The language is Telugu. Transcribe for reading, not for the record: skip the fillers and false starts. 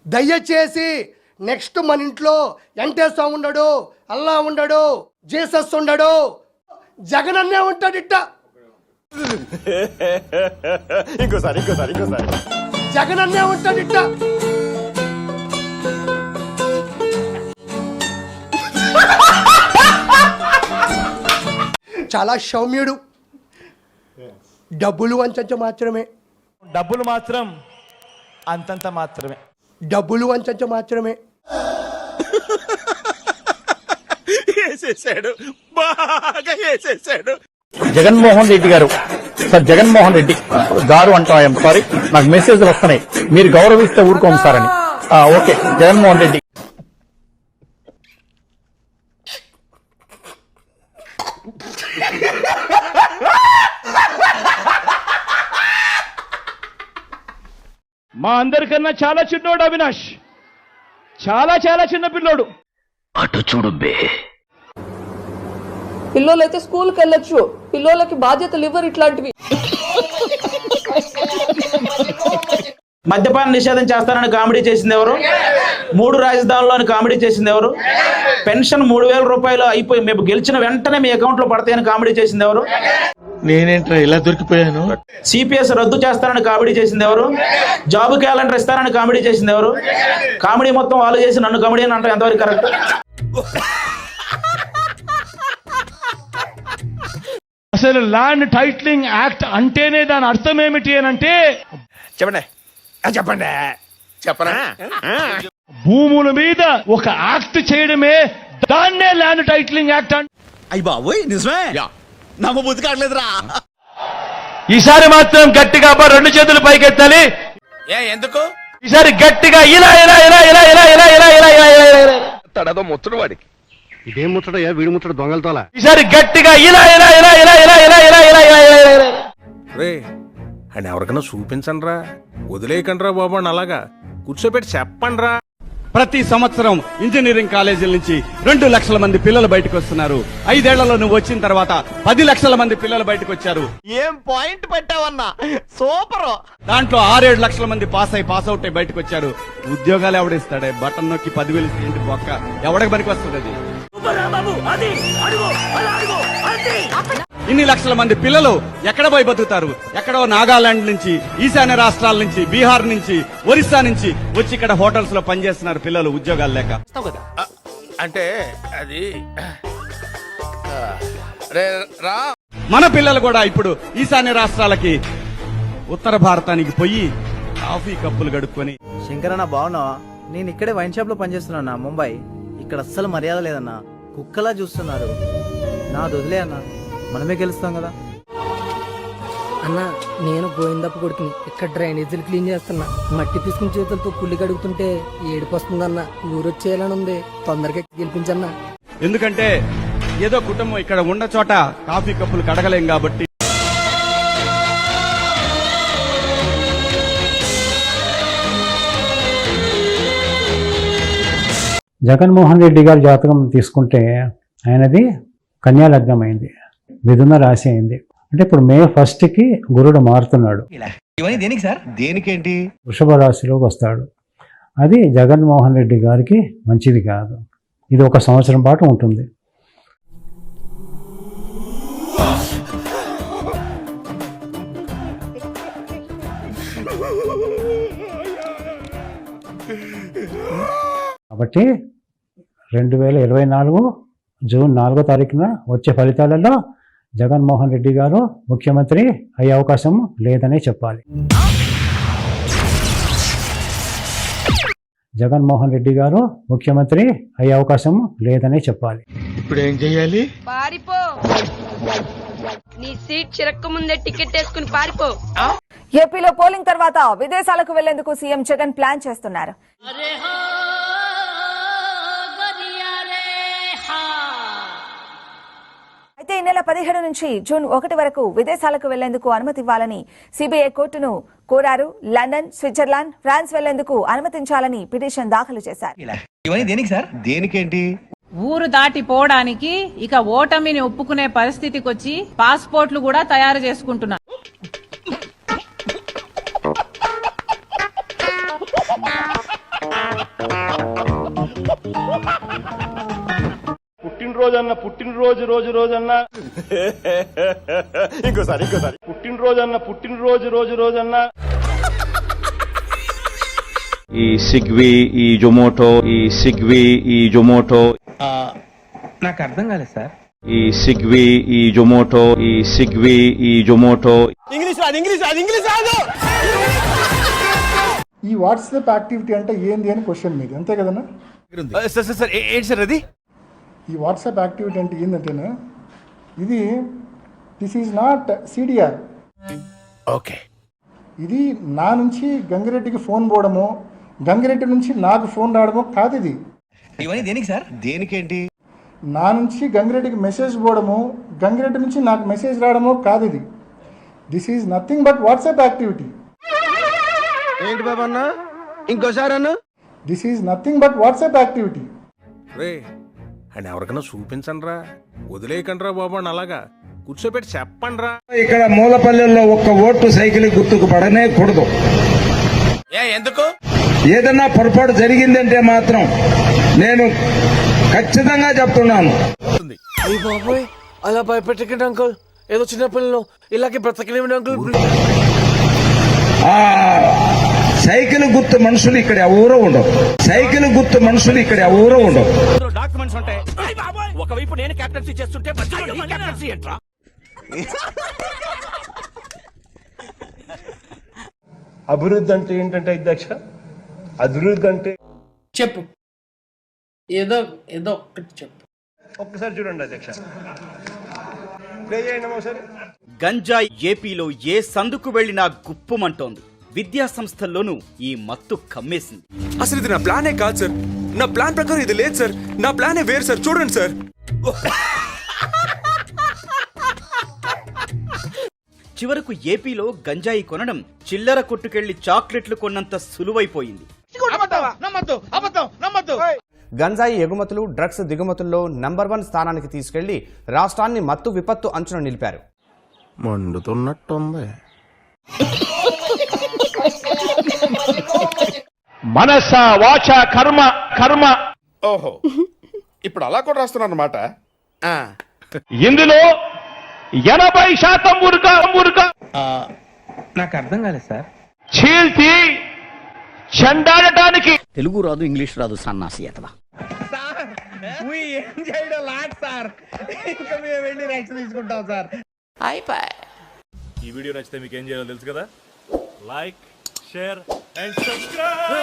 దయచేసి నెక్స్ట్ మన ఇంట్లో వెంకటేశ్వర ఉండడు, అల్లా ఉండడు, జీసస్ ఉండడు, జగన్ అన్నే ఉంటాడు. ఇట్ట ఇంకోసారి జగన్ అన్నే ఉంటాడు. ఇట్ట చాలా సౌమ్యుడు. డబ్బులు అంచంచ మాత్రమే, డబ్బులు మాత్రం అంతంత మాత్రమే, డబ్బులు అంచంచ మాత్రమే. వేసేసాడు, బాగా వేసేసాడు. జగన్మోహన్ రెడ్డి గారు, సార్ జగన్మోహన్ రెడ్డి గారు అంటా, ఐఎమ్ సారీ, నాకు మెసేజ్లు వస్తున్నాయి, మీరు గౌరవిస్తే ఊరుకోము సార్ అని. ఓకే, జగన్మోహన్ రెడ్డి. మా అందరికన్నా చాలా చిన్నోడు అవినాష్, చాలా చాలా చిన్న పిల్లోడు. అటు చూడు బే. పిల్లోలైతే స్కూల్కి వెళ్ళొచ్చు, పిల్లోలకి బాధ్యతలు ఇవ్వరు ఇట్లాంటివి. మద్యపాన నిషేధం చేస్తానని కామెడీ చేసింది ఎవరు? 3 రాజధానుల్లోని కామెడీ చేసింది ఎవరు? పెన్షన్ 3000 రూపాయలు అయిపోయి మేము గెలిచిన వెంటనే మీ అకౌంట్ లో పడతాయని కామెడీ చేసింది ఎవరు? నేనేంట్రా ఇలా దొరికిపోయాను? సిపిఎస్ రద్దు చేస్తానని కామెడీ చేసింది ఎవరు? జాబ్ క్యాలెండర్ ఇస్తానని కామెడీ చేసింది ఎవరు? కామెడీ మొత్తం వాళ్ళు చేసి నన్ను కామెడీ అని అంటే ఎంతవరకు కరెక్ట్? అసలు ల్యాండ్ టైటిలింగ్ యాక్ట్ అంటేనే దాని అర్థం ఏమిటి అని అంటే, చెప్పనా? భూముల మీద ఒక యాక్ట్ చేయడమే, దాన్నే ల్యాండ్ టైటిలింగ్ యాక్ట్ అంటే. అయ్యి బాబోయ్, నిజమే, నమ్మబుద్ధి కావట్లేదురా. ఈసారి మాత్రం గట్టిగా 2 చేతులు పైకెత్తాలి. ఎందుకు? ఈసారి గట్టిగా ఇలా ఇలా ఇలా ఇలా ఇలా ఇలా ఇలా ఇలా ఇలా ఇలా తడదో ముచ్చడు వాడికి. ఇదేం ముచ్చటయ్యా, వీడి ముచ్చట దొంగలతోలా. ఈసారి గట్టిగా ఇలా ఇలా ఇలా ఇలా ఇలా ఇలా ఇలా ఇలా ఇలా ఇలా ఇలా. రే, అని ఎవరికైనా చూపించండి రా, వదిలేయకండి రా బాబు అని అలాగా కూర్చోబెట్టి చెప్పండి రా. ప్రతి సంవత్సరం ఇంజనీరింగ్ కాలేజీల నుంచి 2 లక్షల మంది పిల్లలు బయటకు వస్తున్నారు. 5 ఏళ్లలో నువ్వు వచ్చిన తర్వాత 10 లక్షల మంది పిల్లలు బయటకు వచ్చారు. ఏం పాయింట్ పెట్టావన్నా, సూపర్. దాంట్లో 6-7 లక్షల మంది పాస్ అవుట్ అయి బయటకు వచ్చారు. ఉద్యోగాలు ఎవడిస్తాడే? బటన్ నొక్కి 10,000 ఇస్తే ఏంటి బొక్క? ఎవడికి పనికి వస్తుంది అది? ఇన్ని లక్షల మంది పిల్లలు ఎక్కడ పోయి బతుకుతారు? ఎక్కడో నాగాలాండ్ నుంచి, ఈశాన్య రాష్ట్రాల నుంచి, బీహార్ నుంచి, ఒరిస్సా నుంచి వచ్చి ఇక్కడ హోటల్స్ లో పనిచేస్తున్నారు పిల్లలు, ఉద్యోగాలు లేక. అంటే అది మన పిల్లలు కూడా ఇప్పుడు ఈశాన్య రాష్ట్రాలకి, ఉత్తర భారతానికి పోయి కాఫీ కప్పులు గడుక్కొని. శంకరన్న బాగున్నావా? నేను ఇక్కడే వైన్ షాప్ లో పనిచేస్తున్నా ముంబై. ఇక్కడ అస్సలు మర్యాద లేదన్నా, కుక్కలా చూస్తున్నారు. నా వదిలే అన్నా, మనమే గెలుస్తాం కదా. అన్నా, నేను గోవిందప్ప కొడుకుని. ఇక్కడ డ్రైనేజీలు క్లీన్ చేస్తున్నా. మట్టి తీసుకుని చేతులతో పుల్లి కడుగుతుంటే ఏడుపు వస్తుందన్నా. ఊరొచ్చేయాలని ఉంది, తొందరగా గెలిపించన్నా. ఎందుకంటే ఏదో కుటుంబం ఇక్కడ ఉన్న చోట కాఫీ కప్పులు కడగలేం కాబట్టి. జగన్మోహన్ రెడ్డి గారి జాతకం తీసుకుంటే ఆయనది కన్యా లగ్నం అయింది, మిథున రాశి అయింది. అంటే ఇప్పుడు మే 1కి గురుడు మారుతున్నాడు. దేనికి సార్? దేనికేంటి? వృషభ రాశిలోకి వస్తాడు. అది జగన్మోహన్ రెడ్డి గారికి మంచిది కాదు. ఇది 1 సంవత్సరం పాటు ఉంటుంది. కాబట్టి 2024 జూన్ 4వ తారీఖున వచ్చే ఫలితాలలో జగన్మోహన్ రెడ్డి గారు ముఖ్యమంత్రి అయ్యే అవకాశం లేదనే చెప్పాలి. జగన్మోహన్ రెడ్డి గారు ముఖ్యమంత్రి అయ్యే అవకాశం లేదనే చెప్పాలి. ఇప్పుడు ఏం చెయ్యాలి? పారిపో, నీ సీట్ చిరక్క ముందే టికెట్ వేసుకుని పారిపో. ఏపీలో పోలింగ్ తర్వాత విదేశాలకు వెళ్లేందుకు సీఎం జగన్ ప్లాన్ చేస్తున్నారు. అయితే ఈ నెల 17 నుంచి జూన్ 1 వరకు విదేశాలకు వెళ్లేందుకు అనుమతి ఇవ్వాలని సిబిఐ కోర్టును కోరారు. లండన్, స్విట్జర్లాండ్, ఫ్రాన్స్ వెళ్లేందుకు అనుమతించాలని పిటిషన్ దాఖలు చేశారు. దేనికి సార్? దేనికేంటి? ఊరు దాటిపోవడానికి ఇక ఓటమిని ఒప్పుకునే పరిస్థితికి వచ్చి పాస్పోర్ట్లు కూడా తయారు చేసుకుంటున్నారు. పుట్టినరోజన్న పుట్టినరోజు రోజన్నా ఇంకోసారి పుట్టినరోజన్న ఈ స్విగ్గీ ఈ జొమాటో నాకు అర్థం కాలేదు సార్. ఈ స్విగ్గీ ఈ జొమాటో ఇంగ్లీష్ రాదు. ఈ వాట్సాప్ యాక్టివిటీ అంటే ఏంది అని క్వశ్చన్ మీది, అంతే కదన్నా? సార్ ఏంటి సార్ అది? ఈ వాట్సాప్ యాక్టివిటీ అంటే ఏంటంటేనా, ఇది this is not CDR. Okay. ఇది నా నుంచి గంగిరెడ్డికి ఫోన్ పోవడమో, గంగిరెడ్డి నుంచి నాకు ఫోన్ రావడమో కాదు. ఇది ఇవన్నీ దేనికి సార్? దేనికేంటి? నా నుంచి గంగిరెడ్డికి మెసేజ్ పోవడము, గంగిరెడ్డి నుంచి నాకు మెసేజ్ రావడమో కాదు. ఇది this is nothing but WhatsApp activity. ఏంటి బాబా అన్న? ఇంకోసారి అన్న. This is nothing but WhatsApp activity. రే అని ఎవరికైనా చూపించండి రా, వదిలేయకండి రా బాబు అని అలాగా కూర్చోబెట్టి చెప్పండి రా. ఇక్కడ మూలపల్లెల్లో ఒక్క ఓటు సైకిల్ గుర్తుకు పడనే కూడదు. ఎందుకు? ఏదన్నా పొరపాటు జరిగిందంటే మాత్రం నేను ఖచ్చితంగా చెప్తున్నాను. అలా భయపెట్టకండి అంకుల్, ఏదో చిన్న పిల్లలు ఇలాగే బ్రతకలేమండి అంకుల్. ఆ సైకిల్ గుర్తు మనుషులు ఇక్కడ ఎవరూ ఉండవు. డాక్యుమెంట్స్ ఉంటాయి. ఒకవైపు నేను కెప్టెన్సీ చేస్తుంటే కెప్టెన్సీ ఏంట్రా? అభివృద్ధి అంటే ఏంటంటే అధ్యక్ష, అభివృద్ధి అంటే చెప్పు, ఏదో ఒక్కటి చెప్పు. ఒక్కసారి చూడండి అధ్యక్ష, ప్లే చేయండి ఒకసారి. గంజాయి ఏపీలో ఏ సందుకు వెళ్లినా గుప్పుమంటోంది. విద్యా సంస్థల్లోనూ ఈ మత్తు కమ్మేసింది. అసలు ఇది నా ప్లానే కాదు సార్. నా ప్లాన్ ప్రకారం ఇది లేదు సార్. నా ప్లానే వేరు సార్. చూడండి సార్. చివరకు ఏపీలో గంజాయి కొనడం చిల్లర కొట్టుకెళ్లి చాక్లెట్లు కొన్నంత సులువైపోయింది. గంజాయి ఎగుమతులు, డ్రగ్స్ దిగుమతుల్లో నంబర్ 1 స్థానానికి తీసుకెళ్లి రాష్ట్రాన్ని మత్తు విపత్తు అంచున నిలిపారు. మండుతున్నట్టుంది. మనస వాచ కర్మ. ఓహో, ఇప్పుడు అలా కూడా రాస్తున్నారు అన్నమాట. ఇందులో 80% మురుక నాకు అర్థం కాలేదు సార్. చీల్చి చెండాడటానికి. తెలుగు రాదు, ఇంగ్లీష్ రాదు, సన్నాసి అతవా. ఏం చేయడం లాట్ సార్. ఇంకా మేము వెళ్ళి రియాక్షన్ తీసుకుంటాం సార్. ఈ వీడియో నచ్చితే మీకు ఏం చేయాలో తెలుసు కదా. Like, share and subscribe.